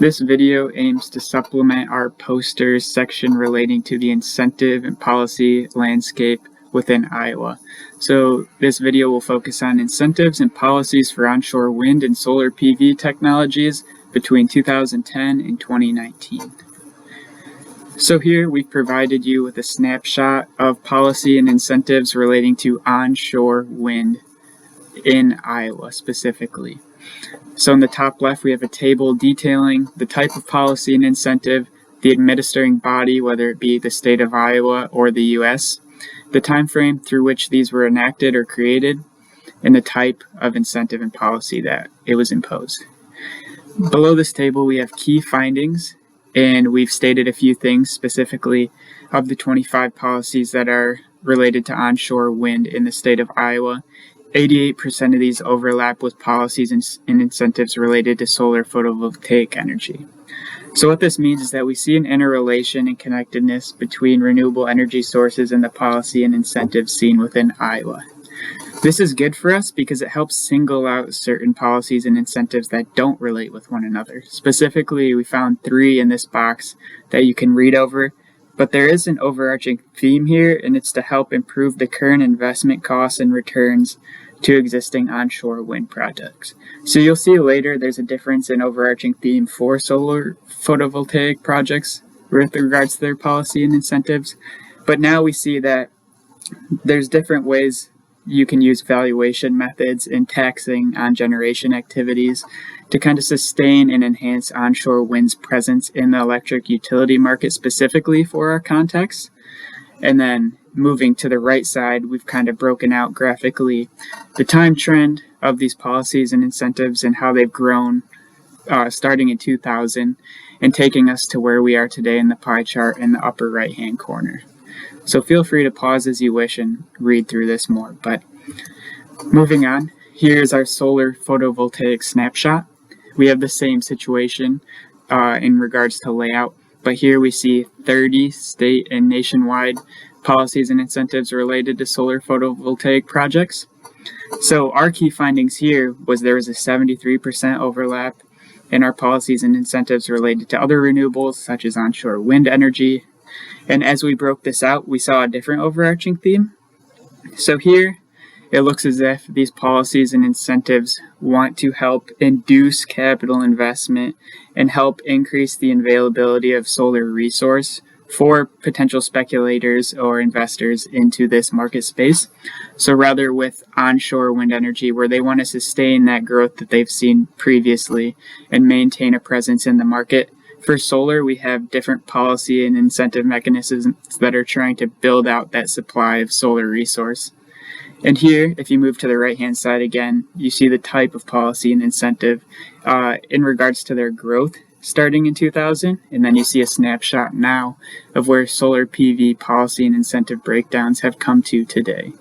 This video aims to supplement our posters section relating to the incentive and policy landscape within Iowa. So this video will focus on incentives and policies for onshore wind and solar PV technologies between 2010 and 2019. So here we've provided you with a snapshot of policy and incentives relating to onshore wind in Iowa specifically. So in the top left, we have a table detailing the type of policy and incentive, the administering body, whether it be the state of Iowa or the U.S., the time frame through which these were enacted or created, and the type of incentive and policy that it was imposed. Below this table, we have key findings, and we've stated a few things specifically of the 25 policies that are related to onshore wind in the state of Iowa. 88% of these overlap with policies and incentives related to solar photovoltaic energy. So what this means is that we see an interrelation and connectedness between renewable energy sources and the policy and incentives seen within Iowa. This is good for us because it helps single out certain policies and incentives that don't relate with one another. Specifically, we found 3 in this box that you can read over, but there is an overarching theme here, and it's to help improve the current investment costs and returns to existing onshore wind projects. So you'll see later there's a difference in overarching theme for solar photovoltaic projects with regards to their policy and incentives. But now we see that there's different ways you can use valuation methods and taxing on generation activities to kind of sustain and enhance onshore wind's presence in the electric utility market specifically for our context. And then moving to the right side, we've kind of broken out graphically the time trend of these policies and incentives and how they've grown starting in 2000 and taking us to where we are today in the pie chart in the upper right hand corner. So feel free to pause as you wish and read through this more. But moving on, here's our solar photovoltaic snapshot. We have the same situation in regards to layout, but here we see 30 state and nationwide policies and incentives related to solar photovoltaic projects. So our key findings here was there was a 73% overlap in our policies and incentives related to other renewables such as onshore wind energy. And as we broke this out, we saw a different overarching theme. So here, it looks as if these policies and incentives want to help induce capital investment and help increase the availability of solar resource for potential speculators or investors into this market space. So rather with onshore wind energy, where they want to sustain that growth that they've seen previously and maintain a presence in the market, for solar, we have different policy and incentive mechanisms that are trying to build out that supply of solar resource. And here, if you move to the right-hand side again, you see the type of policy and incentive in regards to their growth starting in 2000, and then you see a snapshot now of where solar PV policy and incentive breakdowns have come to today.